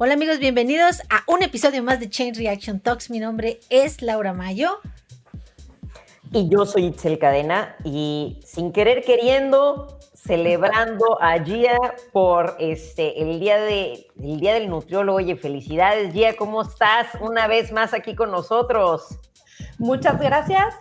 Hola amigos, bienvenidos a un episodio más de Chain Reaction Talks. Mi nombre es Laura Mayo. Y yo soy Itzel Cadena y sin querer queriendo, celebrando a Gia por el día del nutriólogo. Oye, felicidades Gia, ¿cómo estás? Una vez más aquí con nosotros. Muchas gracias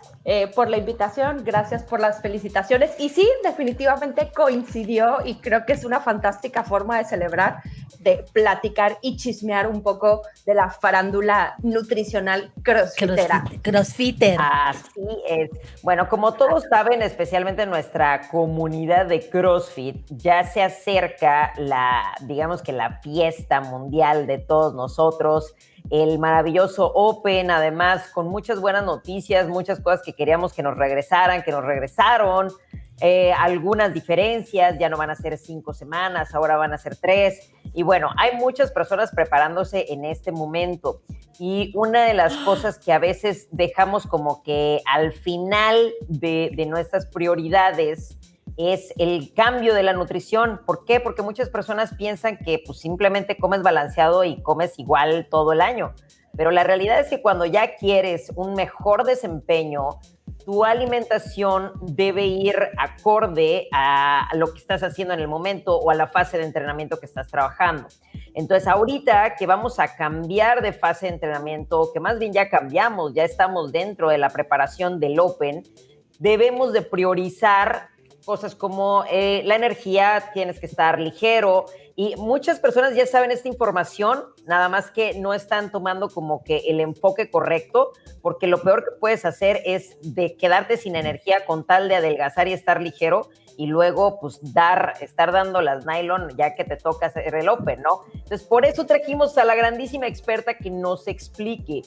por la invitación, gracias por las felicitaciones. Y sí, definitivamente coincidió y creo que es una fantástica forma de celebrar, de platicar y chismear un poco de la farándula nutricional crossfitera. Crossfitter. Así es. Bueno, como todos saben, especialmente nuestra comunidad de CrossFit, ya se acerca digamos que la fiesta mundial de todos nosotros, el maravilloso Open, además con muchas buenas noticias, muchas cosas que queríamos que nos regresaran, que nos regresaron, algunas diferencias, ya no van a ser 5 semanas, ahora van a ser 3, y bueno, hay muchas personas preparándose en este momento, y una de las cosas que a veces dejamos como que al final de nuestras prioridades es el cambio de la nutrición. ¿Por qué? Porque muchas personas piensan que pues simplemente comes balanceado y comes igual todo el año. Pero la realidad es que cuando ya quieres un mejor desempeño, tu alimentación debe ir acorde a lo que estás haciendo en el momento o a la fase de entrenamiento que estás trabajando. Entonces, ahorita que vamos a cambiar de fase de entrenamiento, que más bien ya cambiamos, ya estamos dentro de la preparación del Open, debemos de priorizar cosas como la energía, tienes que estar ligero, y muchas personas ya saben esta información, nada más que no están tomando como que el enfoque correcto, porque lo peor que puedes hacer es de quedarte sin energía con tal de adelgazar y estar ligero, y luego pues estar dando las nylon ya que te toca hacer el Open, ¿no? Entonces por eso trajimos a la grandísima experta que nos explique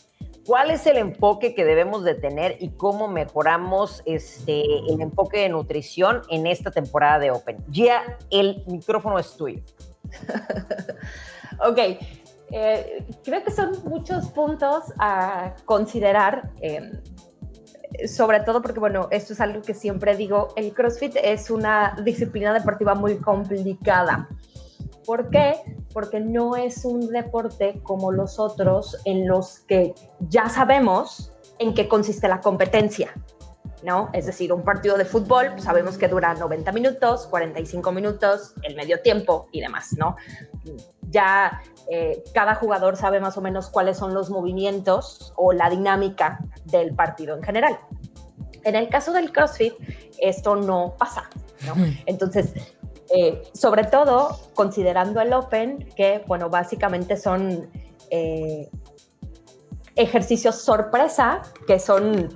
cuál es el enfoque que debemos de tener y cómo mejoramos el enfoque de nutrición en esta temporada de Open. Gia, el micrófono es tuyo. Ok, creo que son muchos puntos a considerar, sobre todo porque, bueno, esto es algo que siempre digo, el CrossFit es una disciplina deportiva muy complicada. ¿Por qué? Porque no es un deporte como los otros en los que ya sabemos en qué consiste la competencia, ¿no? Es decir, un partido de fútbol pues sabemos que dura 90 minutos, 45 minutos, el medio tiempo y demás, ¿no? Ya cada jugador sabe más o menos cuáles son los movimientos o la dinámica del partido en general. En el caso del CrossFit, esto no pasa, ¿no? Entonces, sobre todo considerando el Open, que bueno, básicamente son ejercicios sorpresa que son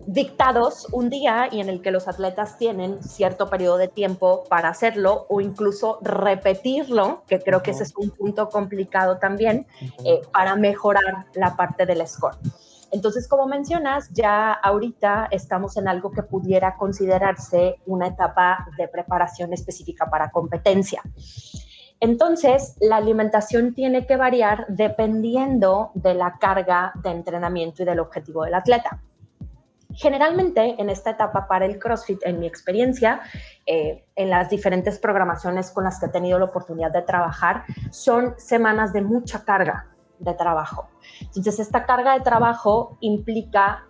dictados un día y en el que los atletas tienen cierto periodo de tiempo para hacerlo o incluso repetirlo, que creo que ese es un punto complicado también, para mejorar la parte del score. Entonces, como mencionas, ya ahorita estamos en algo que pudiera considerarse una etapa de preparación específica para competencia. Entonces, la alimentación tiene que variar dependiendo de la carga de entrenamiento y del objetivo del atleta. Generalmente, en esta etapa para el CrossFit, en mi experiencia, en las diferentes programaciones con las que he tenido la oportunidad de trabajar, son semanas de mucha carga de trabajo. Entonces, esta carga de trabajo implica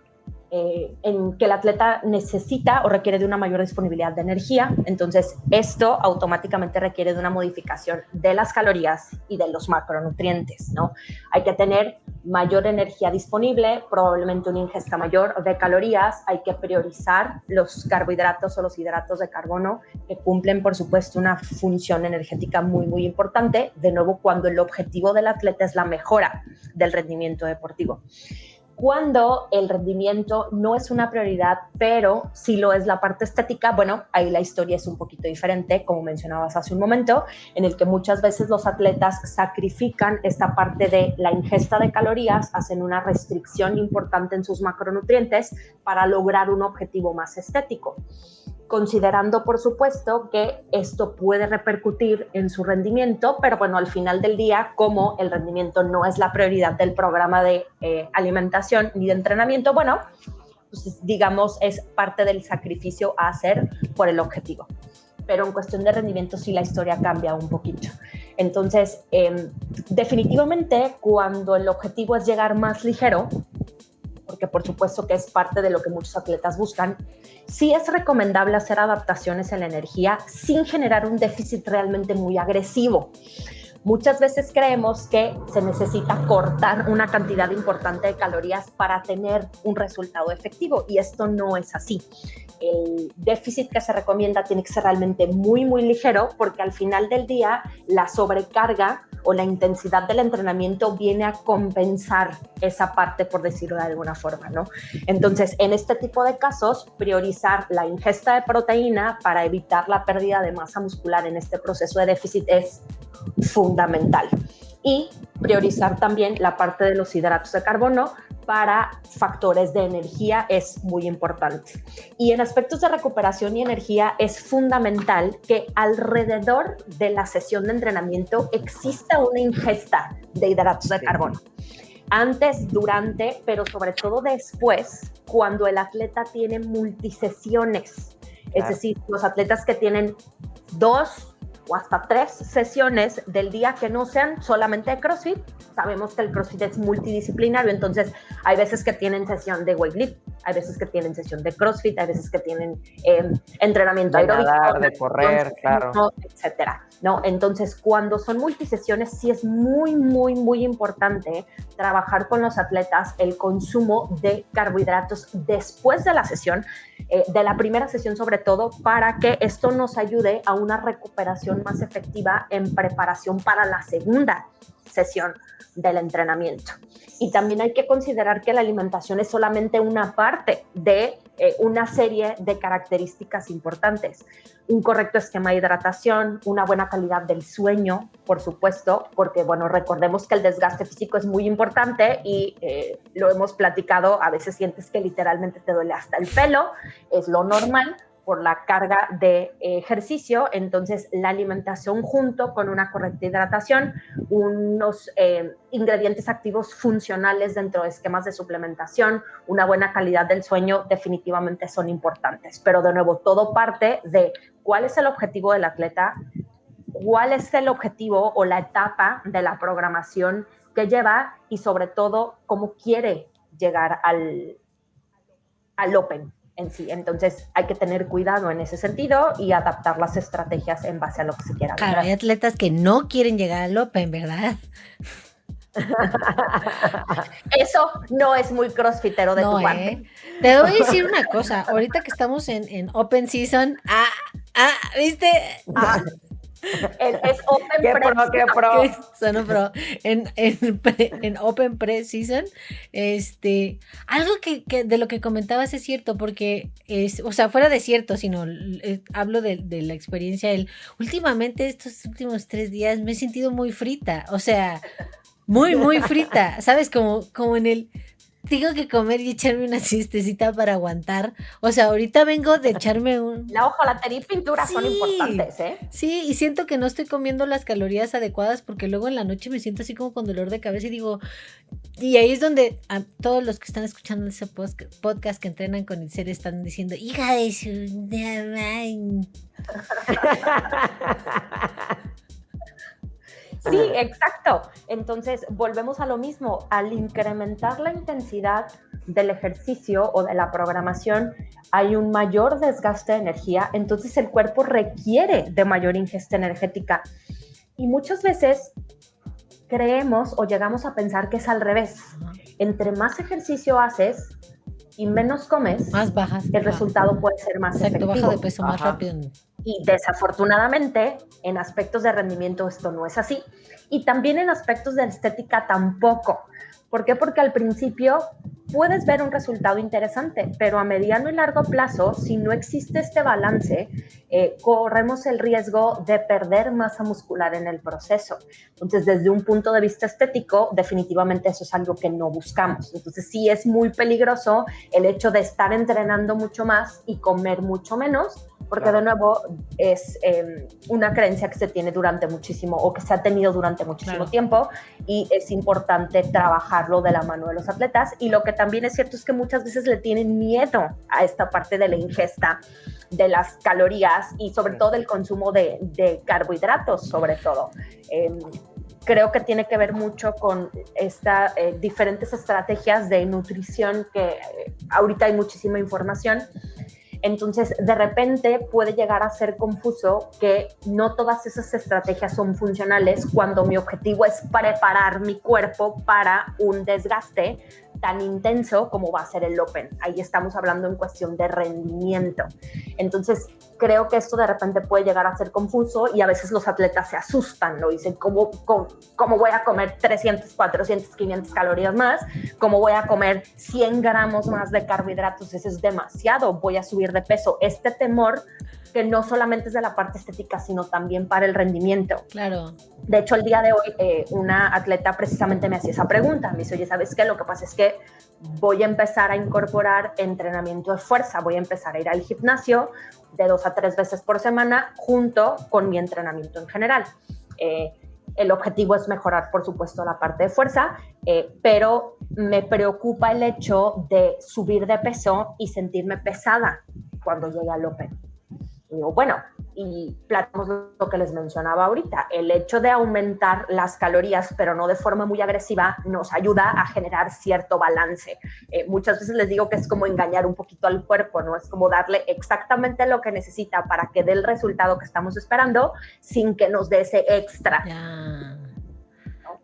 en que el atleta necesita o requiere de una mayor disponibilidad de energía. Entonces, esto automáticamente requiere de una modificación de las calorías y de los macronutrientes, ¿no? Hay que tener mayor energía disponible, probablemente una ingesta mayor de calorías. Hay que priorizar los carbohidratos o los hidratos de carbono que cumplen, por supuesto, una función energética muy, muy importante. De nuevo, cuando el objetivo del atleta es la mejora del rendimiento deportivo. Cuando el rendimiento no es una prioridad, pero sí lo es la parte estética, bueno, ahí la historia es un poquito diferente, como mencionabas hace un momento, en el que muchas veces los atletas sacrifican esta parte de la ingesta de calorías, hacen una restricción importante en sus macronutrientes para lograr un objetivo más estético, considerando, por supuesto, que esto puede repercutir en su rendimiento, pero bueno, al final del día, como el rendimiento no es la prioridad del programa de alimentación ni de entrenamiento, bueno, pues digamos, es parte del sacrificio a hacer por el objetivo. pero en cuestión de rendimiento sí la historia cambia un poquito. Entonces, definitivamente cuando el objetivo es llegar más ligero, porque por supuesto que es parte de lo que muchos atletas buscan, sí es recomendable hacer adaptaciones en la energía sin generar un déficit realmente muy agresivo. Muchas veces creemos que se necesita cortar una cantidad importante de calorías para tener un resultado efectivo y esto no es así. El déficit que se recomienda tiene que ser realmente muy, muy ligero porque al final del día la sobrecarga o la intensidad del entrenamiento viene a compensar esa parte, por decirlo de alguna forma, ¿no? Entonces, en este tipo de casos, priorizar la ingesta de proteína para evitar la pérdida de masa muscular en este proceso de déficit es fundamental. Y priorizar también la parte de los hidratos de carbono para factores de energía es muy importante. Y en aspectos de recuperación y energía es fundamental que alrededor de la sesión de entrenamiento exista una ingesta de hidratos de carbono. Antes, durante, pero sobre todo después, cuando el atleta tiene multisesiones. Es decir, los atletas que tienen 2 o hasta 3 sesiones del día que no sean solamente de CrossFit. Sabemos que el CrossFit es multidisciplinario, entonces hay veces que tienen sesión de weightlifting, hay veces que tienen sesión de CrossFit, hay veces que tienen entrenamiento aeróbico, de correr, claro, etcétera, ¿no? Entonces, cuando son multisesiones, sí es muy, muy, muy importante trabajar con los atletas el consumo de carbohidratos después de la sesión, de la primera sesión sobre todo, para que esto nos ayude a una recuperación más efectiva en preparación para la segunda sesión del entrenamiento. Y también hay que considerar que la alimentación es solamente una parte de una serie de características importantes. Un correcto esquema de hidratación, una buena calidad del sueño, por supuesto, porque, bueno, recordemos que el desgaste físico es muy importante y lo hemos platicado, a veces sientes que literalmente te duele hasta el pelo, es lo normal por la carga de ejercicio. Entonces la alimentación junto con una correcta hidratación, unos ingredientes activos funcionales dentro de esquemas de suplementación, una buena calidad del sueño definitivamente son importantes, pero de nuevo todo parte de cuál es el objetivo del atleta, cuál es el objetivo o la etapa de la programación que lleva y sobre todo cómo quiere llegar al Open en sí. Entonces hay que tener cuidado en ese sentido y adaptar las estrategias en base a lo que se quiera lograr. Claro, hay atletas que no quieren llegar al Open, ¿verdad? Eso no es muy crossfitero de tu parte. Te voy a decir una cosa, ahorita que estamos en Open Season, ¿viste? Es Open pro. En Open Pre-Season, algo que de lo que comentabas es cierto, porque o sea, fuera de cierto, sino hablo de la experiencia. Últimamente, estos últimos 3 días me he sentido muy frita, o sea, muy, muy frita, ¿sabes? Como en el... Tengo que comer y echarme una siestecita para aguantar. O sea, ahorita vengo de echarme La hojolatería y pintura son importantes, ¿eh? Sí, y siento que no estoy comiendo las calorías adecuadas porque luego en la noche me siento así como con dolor de cabeza y digo... Y ahí es donde a todos los que están escuchando ese podcast que entrenan con el ser están diciendo, hija de su... Sí, exacto. Entonces, volvemos a lo mismo. Al incrementar la intensidad del ejercicio o de la programación, hay un mayor desgaste de energía, entonces el cuerpo requiere de mayor ingesta energética. Y muchas veces creemos o llegamos a pensar que es al revés. Entre más ejercicio haces y menos comes, más bajas, el resultado puede ser más efectivo. Baja de peso más rápido. Y desafortunadamente, en aspectos de rendimiento esto no es así. Y también en aspectos de estética tampoco. ¿Por qué? Porque al principio puedes ver un resultado interesante, pero a mediano y largo plazo, si no existe este balance, corremos el riesgo de perder masa muscular en el proceso. Entonces, desde un punto de vista estético, definitivamente eso es algo que no buscamos. Entonces, sí es muy peligroso el hecho de estar entrenando mucho más y comer mucho menos, porque Claro. de nuevo es una creencia que se tiene durante muchísimo, o que se ha tenido durante muchísimo Claro. tiempo, y es importante trabajarlo de la mano de los atletas. Y lo que también es cierto es que muchas veces le tienen miedo a esta parte de la ingesta de las calorías y sobre todo del consumo de carbohidratos, sobre todo. Creo que tiene que ver mucho con estas diferentes estrategias de nutrición que ahorita hay muchísima información. Entonces, de repente puede llegar a ser confuso que no todas esas estrategias son funcionales cuando mi objetivo es preparar mi cuerpo para un desgaste tan intenso como va a ser el Open. Ahí estamos hablando en cuestión de rendimiento. Entonces, creo que esto de repente puede llegar a ser confuso y a veces los atletas se asustan, ¿no? Dicen, ¿cómo voy a comer 300, 400, 500 calorías más? ¿Cómo voy a comer 100 gramos más de carbohidratos? Eso es demasiado, voy a subir de peso. Este temor que no solamente es de la parte estética, sino también para el rendimiento. Claro. De hecho, el día de hoy una atleta precisamente me hacía esa pregunta. Me dice, oye, ¿sabes qué? Lo que pasa es que voy a empezar a incorporar entrenamiento de fuerza, voy a empezar a ir al gimnasio de 2 a 3 veces por semana junto con mi entrenamiento en general. El objetivo es mejorar, por supuesto, la parte de fuerza, pero me preocupa el hecho de subir de peso y sentirme pesada cuando llegue al Open. Y digo, bueno, y platicamos lo que les mencionaba ahorita, el hecho de aumentar las calorías, pero no de forma muy agresiva, nos ayuda a generar cierto balance. Muchas veces les digo que es como engañar un poquito al cuerpo, ¿no? Es como darle exactamente lo que necesita para que dé el resultado que estamos esperando sin que nos dé ese extra. Ya. ¿No?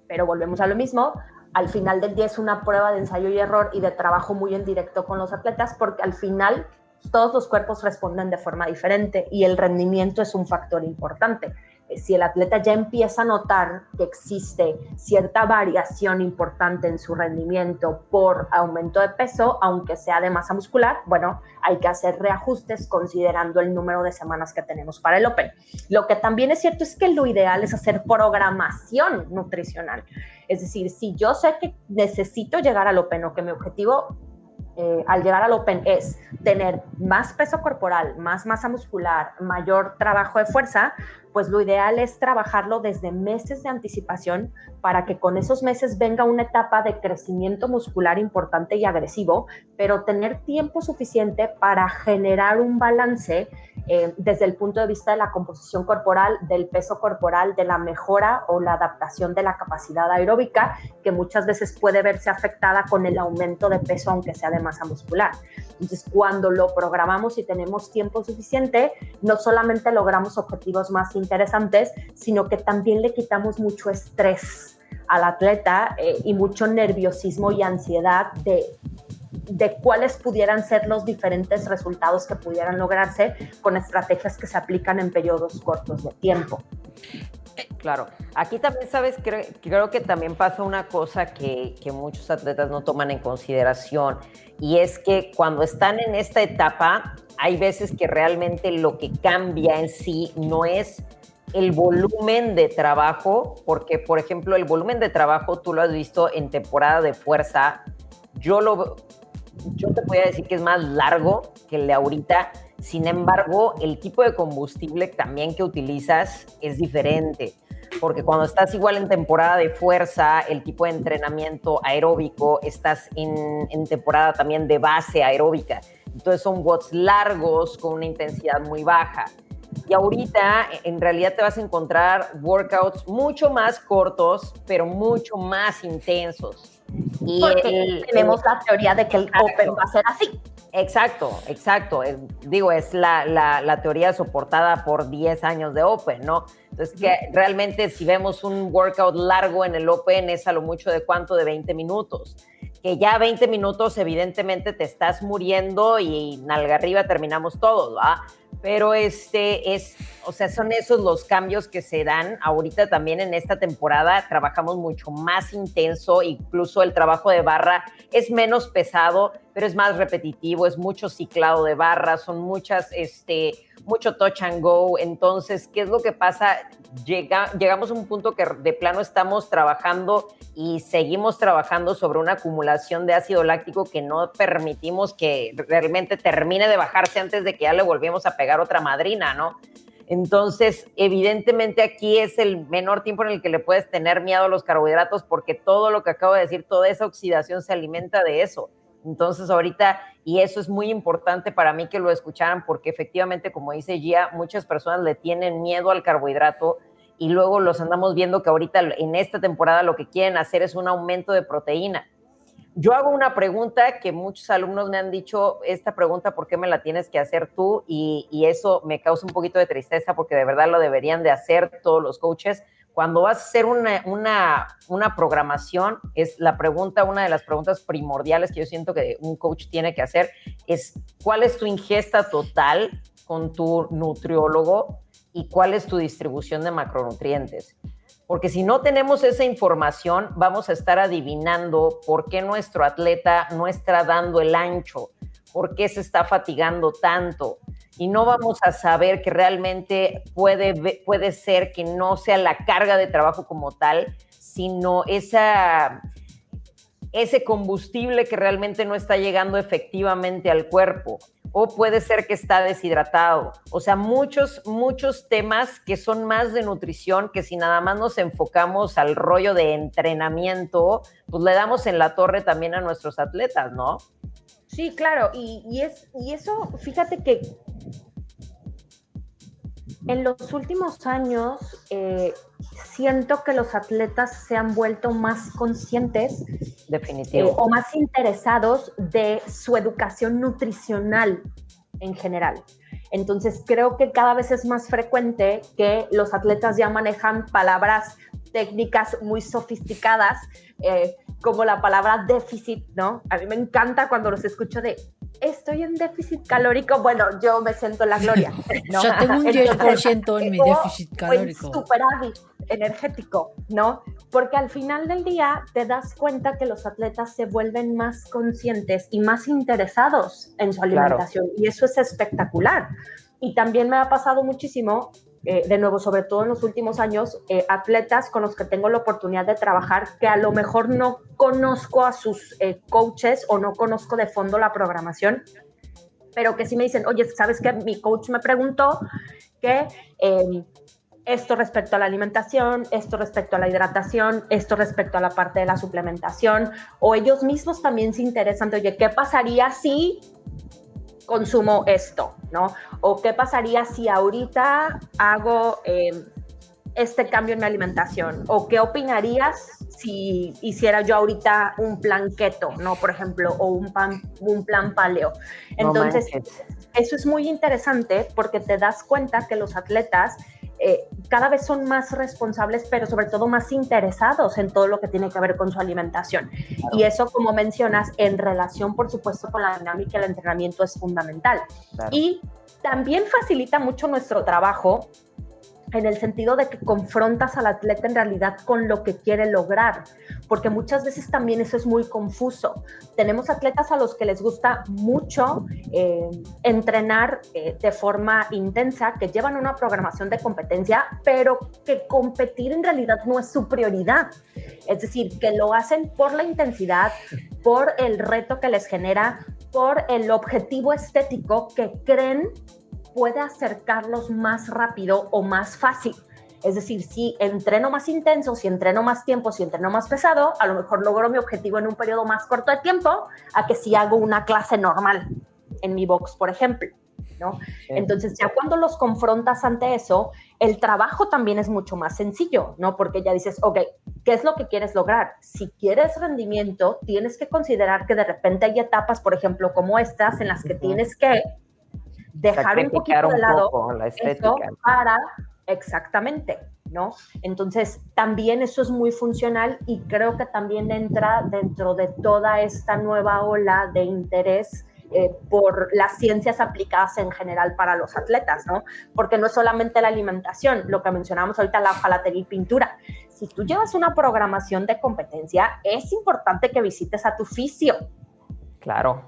Pero volvemos a lo mismo. Al final del día es una prueba de ensayo y error y de trabajo muy en directo con los atletas, porque al final todos los cuerpos responden de forma diferente y el rendimiento es un factor importante. Si el atleta ya empieza a notar que existe cierta variación importante en su rendimiento por aumento de peso, aunque sea de masa muscular, bueno, hay que hacer reajustes considerando el número de semanas que tenemos para el Open. Lo que también es cierto es que lo ideal es hacer programación nutricional. Es decir, si yo sé que necesito llegar al Open o que mi objetivo al llegar al Open es tener más peso corporal, más masa muscular, mayor trabajo de fuerza, pues lo ideal es trabajarlo desde meses de anticipación para que con esos meses venga una etapa de crecimiento muscular importante y agresivo, pero tener tiempo suficiente para generar un balance desde el punto de vista de la composición corporal, del peso corporal, de la mejora o la adaptación de la capacidad aeróbica, que muchas veces puede verse afectada con el aumento de peso, aunque sea de masa muscular. Entonces, cuando lo programamos y tenemos tiempo suficiente, no solamente logramos objetivos más interesantes, sino que también le quitamos mucho estrés al atleta y mucho nerviosismo y ansiedad de cuáles pudieran ser los diferentes resultados que pudieran lograrse con estrategias que se aplican en periodos cortos de tiempo. Claro. Aquí también, ¿sabes? Creo que también pasa una cosa que muchos atletas no toman en consideración, y es que cuando están en esta etapa, hay veces que realmente lo que cambia en sí no es el volumen de trabajo, porque, por ejemplo, el volumen de trabajo tú lo has visto en temporada de fuerza. Yo te voy a decir que es más largo que el de ahorita. Sin embargo, el tipo de combustible también que utilizas es diferente, porque cuando estás igual en temporada de fuerza, el tipo de entrenamiento aeróbico, estás en temporada también de base aeróbica. Entonces son watts largos con una intensidad muy baja. Y ahorita en realidad te vas a encontrar workouts mucho más cortos, pero mucho más intensos. Y porque tenemos la teoría de que el Open va a ser así. Exacto. Digo, es la teoría soportada por 10 años de Open, ¿no? Entonces, que realmente si vemos un workout largo en el Open es a lo mucho de ¿cuánto? De 20 minutos. Que ya 20 minutos evidentemente te estás muriendo y nalga arriba terminamos todos, ¿va? Pero son esos los cambios que se dan ahorita también en esta temporada. Trabajamos mucho más intenso, incluso el trabajo de barra es menos pesado, pero es más repetitivo, es mucho ciclado de barras, son mucho touch and go. Entonces, ¿qué es lo que pasa? Llegamos a un punto que de plano estamos trabajando y seguimos trabajando sobre una acumulación de ácido láctico que no permitimos que realmente termine de bajarse antes de que ya le volvemos a pegar otra madrina, ¿no? Entonces, evidentemente aquí es el menor tiempo en el que le puedes tener miedo a los carbohidratos, porque todo lo que acabo de decir, toda esa oxidación se alimenta de eso. Entonces ahorita, y eso es muy importante para mí que lo escucharan, porque efectivamente, como dice Gia, muchas personas le tienen miedo al carbohidrato y luego los andamos viendo que ahorita en esta temporada lo que quieren hacer es un aumento de proteína. Yo hago una pregunta que muchos alumnos me han dicho, esta pregunta, ¿por qué me la tienes que hacer tú? Y eso me causa un poquito de tristeza porque de verdad lo deberían de hacer todos los coaches. Cuando vas a hacer una programación, es la pregunta, una de las preguntas primordiales que yo siento que un coach tiene que hacer es ¿cuál es tu ingesta total con tu nutriólogo y cuál es tu distribución de macronutrientes? Porque si no tenemos esa información, vamos a estar adivinando por qué nuestro atleta no está dando el ancho, por qué se está fatigando tanto. Y no vamos a saber que realmente puede ser que no sea la carga de trabajo como tal, sino ese combustible que realmente no está llegando efectivamente al cuerpo. O puede ser que está deshidratado. O sea, muchos temas que son más de nutrición, que si nada más nos enfocamos al rollo de entrenamiento, pues le damos en la torre también a nuestros atletas, ¿no? Sí, claro, y eso, fíjate que en los últimos años siento que los atletas se han vuelto más conscientes, definitivo, o más interesados de su educación nutricional en general. Entonces creo que cada vez es más frecuente que los atletas ya manejan palabras técnicas muy sofisticadas, como la palabra déficit, ¿no? A mí me encanta cuando los escucho de estoy en déficit calórico, bueno, yo me siento en la gloria, ¿no? Yo tengo un 10% en mi déficit calórico. O en superávit energético, ¿no? Porque al final del día te das cuenta que los atletas se vuelven más conscientes y más interesados en su alimentación, claro. Y eso es espectacular. Y también me ha pasado muchísimo, de nuevo, sobre todo en los últimos años, atletas con los que tengo la oportunidad de trabajar que a lo mejor no conozco a sus coaches o no conozco de fondo la programación, pero que sí me dicen, oye, ¿sabes qué? Mi coach me preguntó que esto respecto a la alimentación, esto respecto a la hidratación, esto respecto a la parte de la suplementación, o ellos mismos también se interesan de, oye, ¿qué pasaría si consumo esto, ¿no? O qué pasaría si ahorita hago este cambio en mi alimentación, o qué opinarías si hiciera yo ahorita un plan keto, ¿no? Por ejemplo, o un plan paleo. Entonces, eso es muy interesante porque te das cuenta que los atletas cada vez son más responsables, pero sobre todo más interesados en todo lo que tiene que ver con su alimentación. Claro. Y eso, como mencionas, en relación, por supuesto, con la dinámica del entrenamiento es fundamental. Claro. Y también facilita mucho nuestro trabajo en el sentido de que confrontas al atleta en realidad con lo que quiere lograr, porque muchas veces también eso es muy confuso. Tenemos atletas a los que les gusta mucho entrenar de forma intensa, que llevan una programación de competencia, pero que competir en realidad no es su prioridad. Es decir, que lo hacen por la intensidad, por el reto que les genera, por el objetivo estético que creen puede acercarlos más rápido o más fácil. Es decir, si entreno más intenso, si entreno más tiempo, si entreno más pesado, a lo mejor logro mi objetivo en un periodo más corto de tiempo a que si hago una clase normal en mi box, por ejemplo, ¿no? Sí. Entonces, ya cuando los confrontas ante eso, el trabajo también es mucho más sencillo, ¿no? Porque ya dices, ok, ¿qué es lo que quieres lograr? Si quieres rendimiento, tienes que considerar que de repente hay etapas, por ejemplo, como estas, en las que tienes que dejar un poquito de lado la estética eso para, exactamente, ¿no? Entonces, también eso es muy funcional y creo que también entra dentro de toda esta nueva ola de interés por las ciencias aplicadas en general para los atletas, ¿no? Porque no es solamente la alimentación, lo que mencionábamos ahorita, la hojalatería y pintura. Si tú llevas una programación de competencia, es importante que visites a tu fisio. Claro.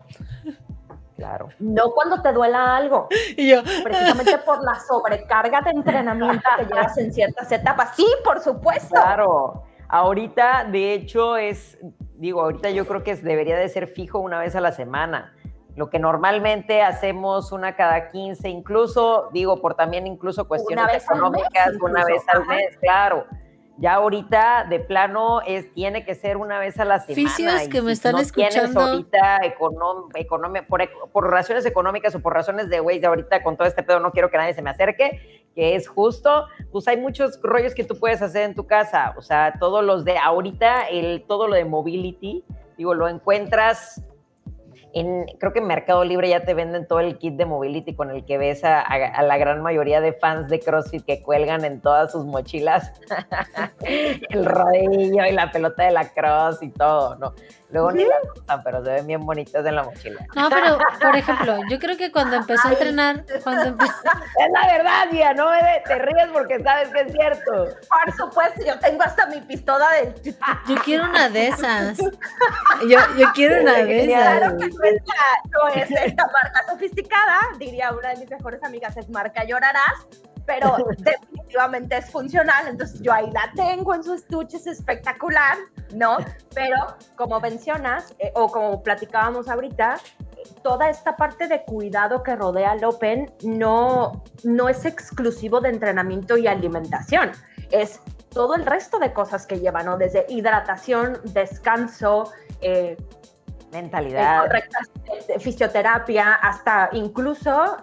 Claro. No cuando te duela algo. Y yo, precisamente por la sobrecarga de entrenamiento que llevas en ciertas etapas. Sí, por supuesto. Claro. Ahorita, de hecho, ahorita yo creo que debería de ser fijo una vez a la semana. Lo que normalmente hacemos una cada 15, incluso, por también incluso cuestiones económicas, una vez al mes, claro. Ya ahorita, de plano, tiene que ser una vez a la semana. Fisios que me están escuchando. escuchando. Ahorita por razones económicas o por razones de, güey, de ahorita con todo este pedo no quiero que nadie se me acerque, que es justo, pues hay muchos rollos que tú puedes hacer en tu casa. O sea, todos los de ahorita, todo lo de mobility, lo encuentras creo que en Mercado Libre ya te venden todo el kit de mobility con el que ves a la gran mayoría de fans de CrossFit que cuelgan en todas sus mochilas el rodillo y la pelota de la cross y todo, ¿no? Luego ni la usan, pero se ven bien bonitas en la mochila. No, pero, por ejemplo, yo creo que cuando empecé a entrenar, Es la verdad, Gia, no te ríes porque sabes que es cierto. Por supuesto, yo tengo hasta mi pistola de... Yo quiero una de esas. Yo quiero una de esas. Claro que no es esta marca sofisticada, diría una de mis mejores amigas, es marca Llorarás, pero definitivamente es funcional, entonces yo ahí la tengo en su estuche, es espectacular, ¿no? Pero como mencionas, o como platicábamos ahorita, toda esta parte de cuidado que rodea al Open no es exclusivo de entrenamiento y alimentación, es todo el resto de cosas que lleva, ¿no? Desde hidratación, descanso, mentalidad, fisioterapia, hasta incluso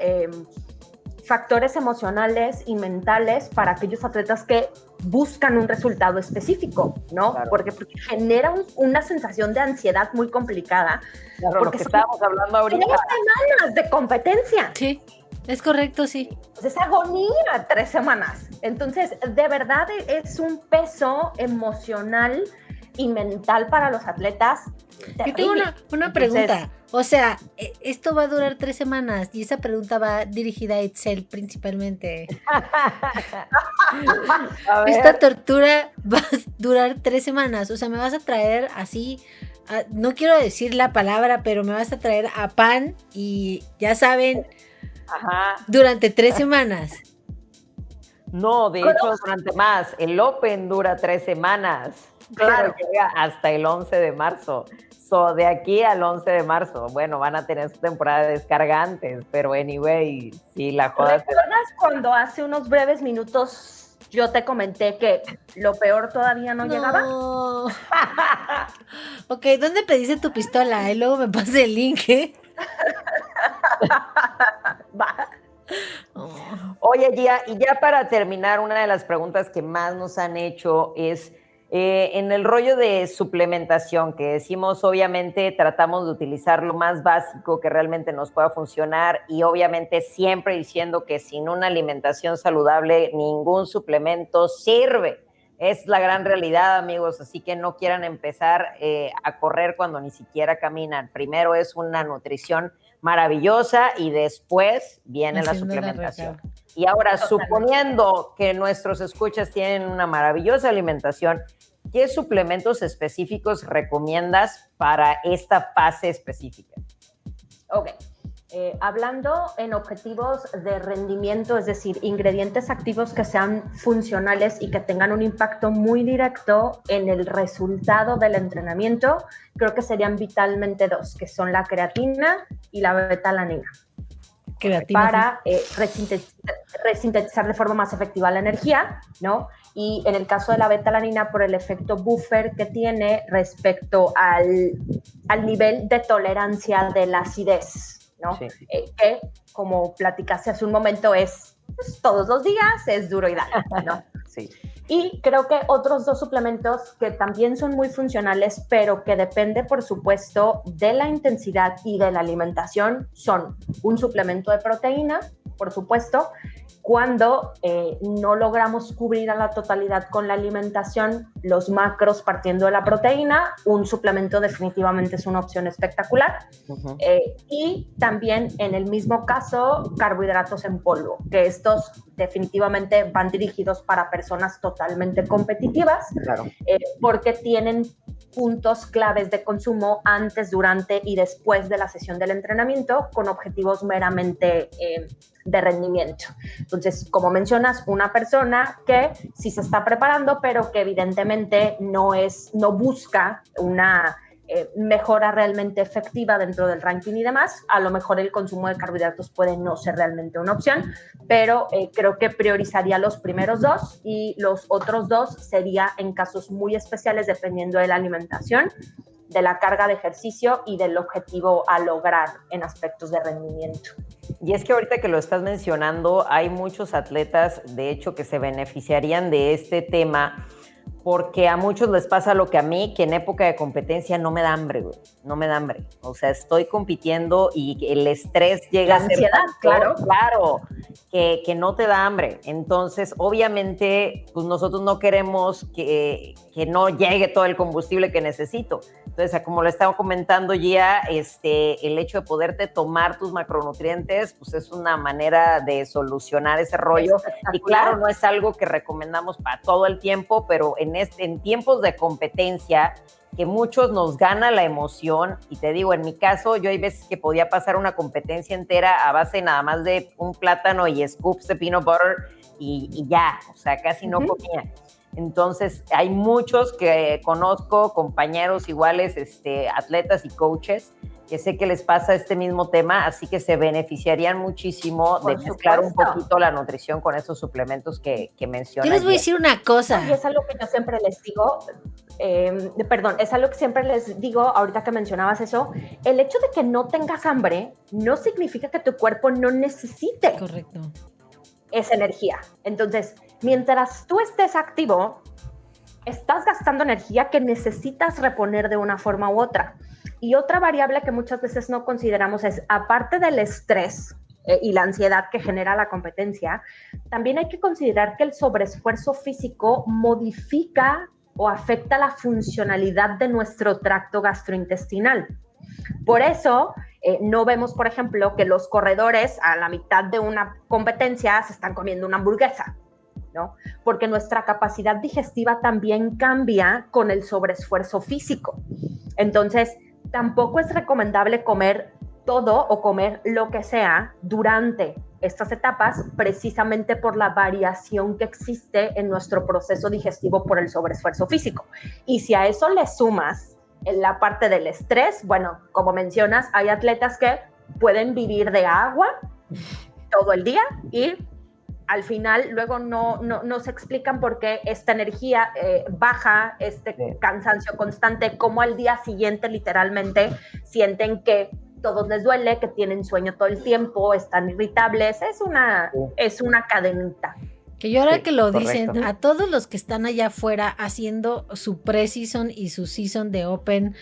factores emocionales y mentales para aquellos atletas que buscan un resultado específico, ¿no? Claro. Porque genera una sensación de ansiedad muy complicada. Claro, porque lo que estábamos hablando ahorita. 3 semanas de competencia. Sí, es correcto, sí. Es agonía 3 semanas. Entonces, de verdad es un peso emocional y mental para los atletas. Yo tengo una pregunta. O sea, esto va a durar 3 semanas y esa pregunta va dirigida a Itzel principalmente. Esta tortura va a durar 3 semanas. O sea, me vas a traer así, no quiero decir la palabra, pero me vas a traer a pan y ya saben, durante 3 semanas. No, de hecho, durante más. El Open dura 3 semanas. Claro. Pero llega hasta el 11 de marzo. De aquí al 11 de marzo, bueno, van a tener su temporada de descargantes, pero anyway, sí, la joda. ¿Recuerdas cuando hace unos breves minutos yo te comenté que lo peor todavía no llegaba? Ok, ¿dónde pediste tu pistola? Y luego me pase el link, ¿eh? Va. Oye, Gia, y ya para terminar, una de las preguntas que más nos han hecho es en el rollo de suplementación, que decimos, obviamente, tratamos de utilizar lo más básico que realmente nos pueda funcionar y obviamente siempre diciendo que sin una alimentación saludable ningún suplemento sirve. Es la gran realidad, amigos, así que no quieran empezar a correr cuando ni siquiera caminan. Primero es una nutrición maravillosa y después viene la suplementación. Y ahora, suponiendo que nuestros escuchas tienen una maravillosa alimentación, ¿qué suplementos específicos recomiendas para esta fase específica? Ok. Hablando en objetivos de rendimiento, es decir, ingredientes activos que sean funcionales y que tengan un impacto muy directo en el resultado del entrenamiento, creo que serían vitalmente 2, que son la creatina y la betalanina. Para resintetizar de forma más efectiva la energía, ¿no? Y en el caso de la betalanina, por el efecto buffer que tiene respecto al nivel de tolerancia de la acidez, ¿no? Sí. Que, como platicaste hace un momento, es pues, todos los días, es duro y dale, ¿no? Sí. Y creo que otros 2 suplementos que también son muy funcionales, pero que depende, por supuesto, de la intensidad y de la alimentación, son un suplemento de proteína, por supuesto, cuando no logramos cubrir a la totalidad con la alimentación los macros partiendo de la proteína, un suplemento definitivamente es una opción espectacular. Uh-huh. Y también en el mismo caso, carbohidratos en polvo, que estos definitivamente van dirigidos para personas totalmente competitivas, claro. Porque tienen puntos claves de consumo antes, durante y después de la sesión del entrenamiento con objetivos meramente de rendimiento. Entonces, como mencionas, una persona que sí se está preparando, pero que evidentemente no busca una mejora realmente efectiva dentro del ranking y demás, a lo mejor el consumo de carbohidratos puede no ser realmente una opción, pero creo que priorizaría los primeros dos y los otros dos sería en casos muy especiales dependiendo de la alimentación, de la carga de ejercicio y del objetivo a lograr en aspectos de rendimiento. Y es que ahorita que lo estás mencionando, hay muchos atletas, de hecho, que se beneficiarían de este tema, porque a muchos les pasa lo que a mí, que en época de competencia no me da hambre, güey. No me da hambre. O sea, estoy compitiendo y el estrés llega a ser ansiedad, tanto, claro, que no te da hambre. Entonces, obviamente, pues nosotros no queremos que no llegue todo el combustible que necesito. Entonces, como lo estaba comentando ya, el hecho de poderte tomar tus macronutrientes, pues es una manera de solucionar ese rollo. Y claro, no es algo que recomendamos para todo el tiempo, pero en tiempos de competencia, que muchos nos gana la emoción, y te digo, en mi caso, yo hay veces que podía pasar una competencia entera a base nada más de un plátano y scoops de peanut butter y ya, o sea, casi no comía. Entonces, hay muchos que conozco, compañeros iguales, atletas y coaches, que sé que les pasa este mismo tema, así que se beneficiarían muchísimo de mezclar un poquito la nutrición con esos suplementos que mencionas. Yo les voy a decir una cosa. Y es algo que yo siempre les digo, es algo que siempre les digo, ahorita que mencionabas eso, el hecho de que no tengas hambre no significa que tu cuerpo no necesite esa energía. Entonces, mientras tú estés activo, estás gastando energía que necesitas reponer de una forma u otra. Y otra variable que muchas veces no consideramos es, aparte del estrés y la ansiedad que genera la competencia, también hay que considerar que el sobreesfuerzo físico modifica o afecta la funcionalidad de nuestro tracto gastrointestinal. Por eso, no vemos, por ejemplo, que los corredores a la mitad de una competencia se están comiendo una hamburguesa, ¿no? Porque nuestra capacidad digestiva también cambia con el sobreesfuerzo físico. Entonces, tampoco es recomendable comer todo o comer lo que sea durante estas etapas, precisamente por la variación que existe en nuestro proceso digestivo por el sobreesfuerzo físico. Y si a eso le sumas en la parte del estrés, bueno, como mencionas, hay atletas que pueden vivir de agua todo el día y al final luego no se explican por qué esta energía baja, cansancio constante, como al día siguiente literalmente sienten que todo les duele, que tienen sueño todo el tiempo, están irritables, es una cadenita. Que yo ahora que lo dicen, a todos los que están allá afuera haciendo su pre-season y su season de Open,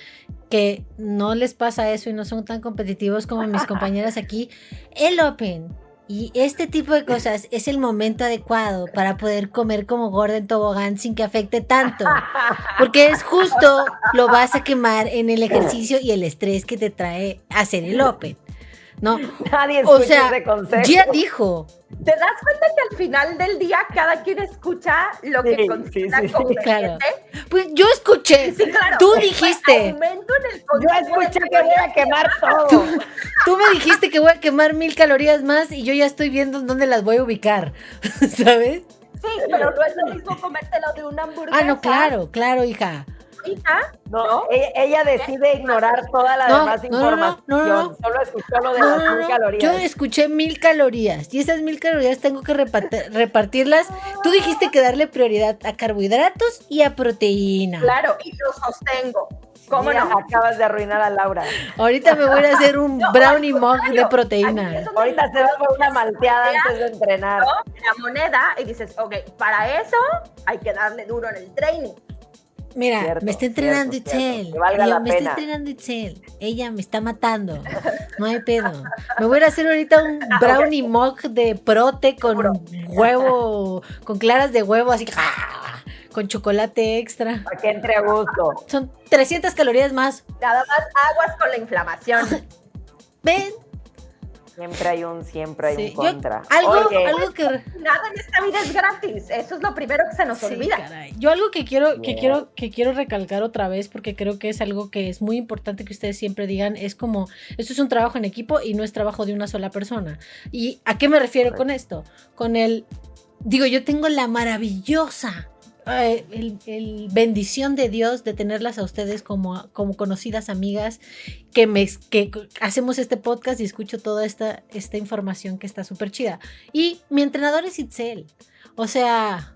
que no les pasa eso y no son tan competitivos como mis compañeras aquí, el Open y este tipo de cosas es el momento adecuado para poder comer como gorda en tobogán sin que afecte tanto, porque es justo, lo vas a quemar en el ejercicio y el estrés que te trae hacer el Open. No, nadie escucha ese consejo. Ya dijo. ¿Te das cuenta que al final del día cada quien escucha lo que considera conveniente? Claro. Pues yo escuché. Sí, claro. Tú dijiste. Yo escuché que voy a quemar todo. Tú me dijiste que voy a quemar 1000 calorías más y yo ya estoy viendo dónde las voy a ubicar. ¿Sabes? Sí, pero no es lo mismo comértelo de una hamburguesa. Ah, no, claro, hija. No, ella decide ignorar toda la demás información. No. Solo escuchó lo de las 1000 calorías. Yo escuché 1000 calorías y esas 1000 calorías tengo que repartirlas. Tú dijiste que darle prioridad a carbohidratos y a proteína. Claro, y lo sostengo. ¿Cómo no? Acabas de arruinar a Laura. Ahorita me voy a hacer un brownie mug de proteína. Ahorita se va por una malteada antes de entrenar. La moneda y dices, ok, para eso hay que darle duro en el training. Mira, me está entrenando Itzel. Me está entrenando Itzel. Ella me está matando. No hay pedo. Me voy a hacer ahorita un brownie mug de prote con huevo, con claras de huevo, así con chocolate extra. Para que entre a gusto. Son 300 calorías más. Nada más aguas con la inflamación. ¿Ven? Siempre hay Sí, un contra. algo que Nada en esta vida es gratis, eso es lo primero que se nos olvida. Caray. Yo algo que quiero recalcar otra vez, porque creo que es algo que es muy importante que ustedes siempre digan, es como, esto es un trabajo en equipo y no es trabajo de una sola persona. ¿Y a qué me refiero con esto? Yo tengo la maravillosa bendición de Dios de tenerlas a ustedes como conocidas amigas, que hacemos este podcast y escucho toda esta información que está súper chida. Y mi entrenador es Itzel. O sea,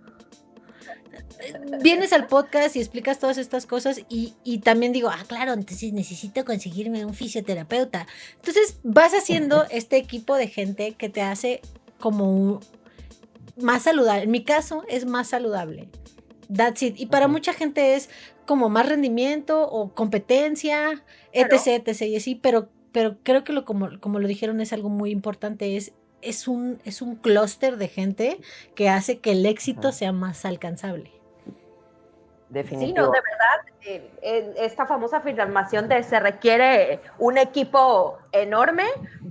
vienes al podcast y explicas todas estas cosas y también digo, claro, entonces necesito conseguirme un fisioterapeuta. Entonces vas haciendo este equipo de gente que te hace como más saludable. En mi caso es más saludable. That's it. Y para mucha gente es como más rendimiento o competencia, etc, etc. Y así, pero creo que como lo dijeron es algo muy importante, es un clúster de gente que hace que el éxito sea más alcanzable. Definitivo. Sí, no, de verdad, esta famosa afirmación de se requiere un equipo enorme,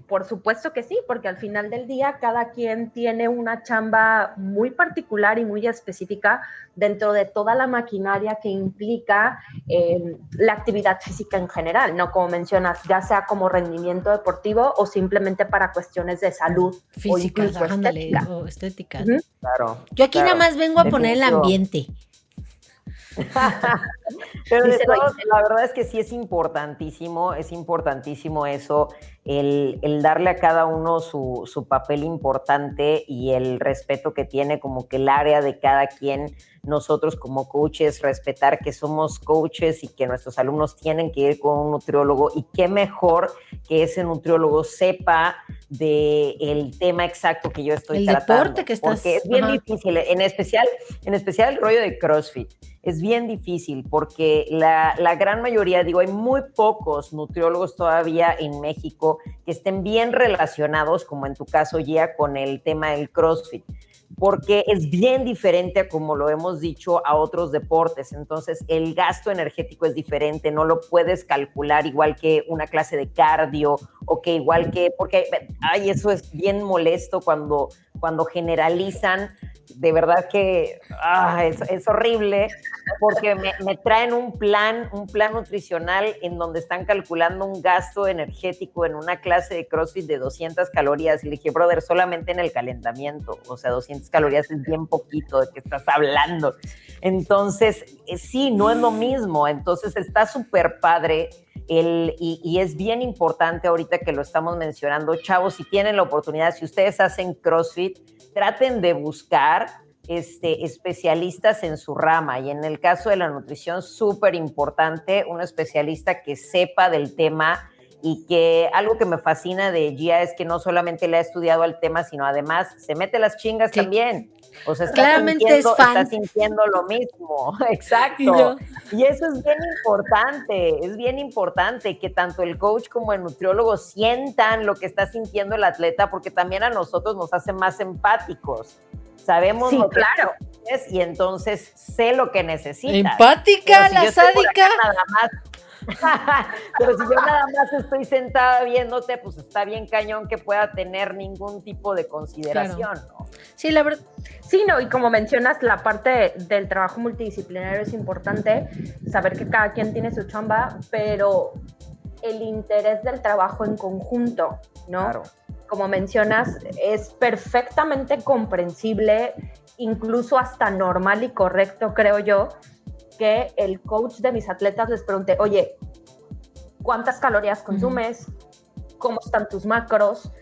por supuesto que sí, porque al final del día cada quien tiene una chamba muy particular y muy específica dentro de toda la maquinaria que implica la actividad física en general, ¿no? Como mencionas, ya sea como rendimiento deportivo o simplemente para cuestiones de salud física, o incluso estética. O estética. Claro. Yo aquí nada más vengo a poner el ambiente. Pero de todos, la verdad es que sí es importantísimo eso, el darle a cada uno su papel importante y el respeto que tiene como que el área de cada quien. Nosotros como coaches, respetar que somos coaches y que nuestros alumnos tienen que ir con un nutriólogo, y qué mejor que ese nutriólogo sepa del tema exacto que yo estoy tratando. El deporte que estás... Porque es bien difícil, en especial el rollo de CrossFit. Es bien difícil porque la gran mayoría, hay muy pocos nutriólogos todavía en México que estén bien relacionados, como en tu caso, Gia, con el tema del CrossFit, porque es bien diferente a, como lo hemos dicho, a otros deportes. Entonces el gasto energético es diferente, no lo puedes calcular igual que una clase de cardio o que porque eso es bien molesto cuando generalizan. De verdad que es horrible, porque me traen un plan nutricional en donde están calculando un gasto energético en una clase de CrossFit de 200 calorías. Y le dije, brother, solamente en el calentamiento, o sea, 200 calorías es bien poquito, ¿de qué estás hablando? Entonces, sí, no es lo mismo. Entonces está súper padre. Y es bien importante ahorita que lo estamos mencionando, chavos, si tienen la oportunidad, si ustedes hacen CrossFit, traten de buscar especialistas en su rama, y en el caso de la nutrición, súper importante, un especialista que sepa del tema. Y que algo que me fascina de Gia es que no solamente le ha estudiado al tema, sino además se mete las chingas también. O sea, está sintiendo lo mismo. Exacto. Y eso es bien importante que tanto el coach como el nutriólogo sientan lo que está sintiendo el atleta, porque también a nosotros nos hace más empáticos. Sabemos lo que es, y entonces sé lo que necesitas. Empática, la sádica. Pero si yo nada más estoy sentada viéndote, pues está bien cañón que pueda tener ningún tipo de consideración, ¿no? Sí, la verdad. Sí, no, y como mencionas, la parte del trabajo multidisciplinario es importante, saber que cada quien tiene su chamba, pero el interés del trabajo en conjunto, ¿no? Claro. Como mencionas, es perfectamente comprensible, incluso hasta normal y correcto, creo yo, que el coach de mis atletas les pregunte, oye, ¿cuántas calorías consumes? ¿Cómo están tus macros?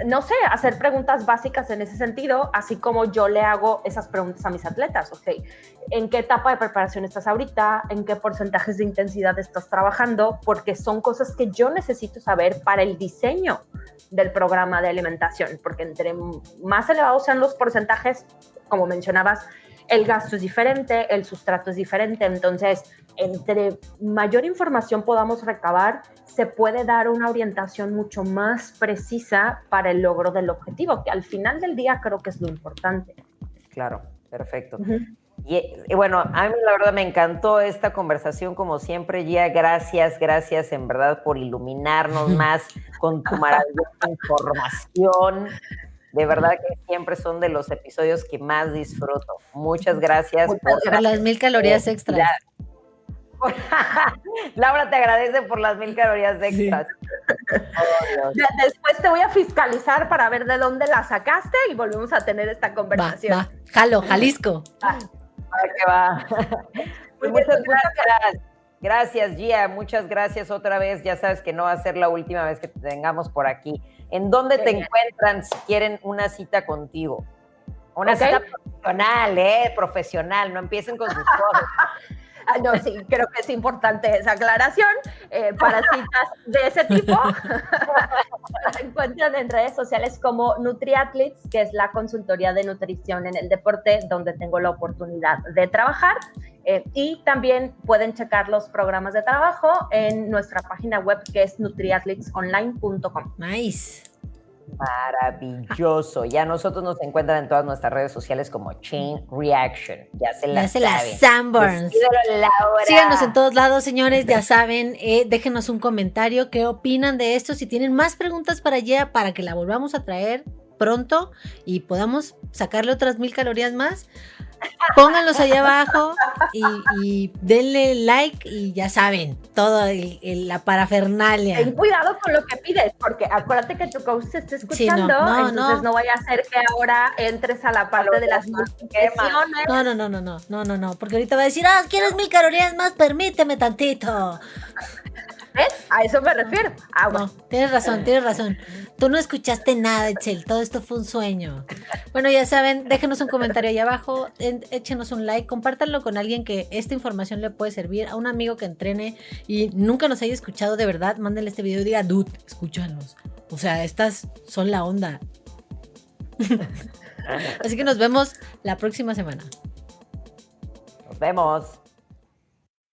No sé, hacer preguntas básicas en ese sentido, así como yo le hago esas preguntas a mis atletas. Ok, ¿en qué etapa de preparación estás ahorita? ¿En qué porcentajes de intensidad estás trabajando? Porque son cosas que yo necesito saber para el diseño del programa de alimentación, porque entre más elevados sean los porcentajes, como mencionabas, el gasto es diferente, el sustrato es diferente. Entonces, entre mayor información podamos recabar, se puede dar una orientación mucho más precisa para el logro del objetivo, que al final del día creo que es lo importante. Claro, perfecto. Y bueno, a mí la verdad me encantó esta conversación como siempre, Gia. Gracias en verdad por iluminarnos más con tu maravillosa información. De verdad que siempre son de los episodios que más disfruto. Muchas gracias por las 1000 calorías extras. Laura te agradece por las 1000 calorías extras. Oh, después te voy a fiscalizar para ver de dónde la sacaste y volvemos a tener esta conversación. Va. Jalisco. Que va. Muchas gracias. Gracias, Gia. Muchas gracias otra vez. Ya sabes que no va a ser la última vez que te tengamos por aquí. ¿En dónde te encuentran si quieren una cita contigo? Una cita profesional. No empiecen con sus cosas. No, sí, creo que es importante esa aclaración. Para citas de ese tipo, se encuentran en redes sociales como NutriAthletes, que es la consultoría de nutrición en el deporte, donde tengo la oportunidad de trabajar. Y también pueden checar los programas de trabajo en nuestra página web, que es nutriathletesonline.com. Nice. Maravilloso. Ya nosotros nos encuentran en todas nuestras redes sociales como Chain Reaction. Ya se la Sanborns. Síganos en todos lados, señores. Ya saben, déjenos un comentario. ¿Qué opinan de esto? Si tienen más preguntas para allá, para que la volvamos a traer pronto y podamos sacarle otras 1000 calorías más, pónganlos allá abajo y denle like y ya saben, todo la parafernalia. Ten cuidado con lo que pides, porque acuérdate que tu coach se está escuchando, sí, entonces no vaya a ser que ahora entres a la parte de las multiplicaciones. No, porque ahorita va a decir, ¿quieres 1000 calorías más? Permíteme tantito. ¿Ves? A eso me refiero. No, tienes razón. Tú no escuchaste nada, Etzel. Todo esto fue un sueño. Bueno, ya saben, déjenos un comentario ahí abajo, échenos un like, compártanlo con alguien que esta información le puede servir, a un amigo que entrene y nunca nos haya escuchado de verdad, mándenle este video y diga, dude, escúchanos. O sea, estas son la onda. Así que nos vemos la próxima semana. Nos vemos.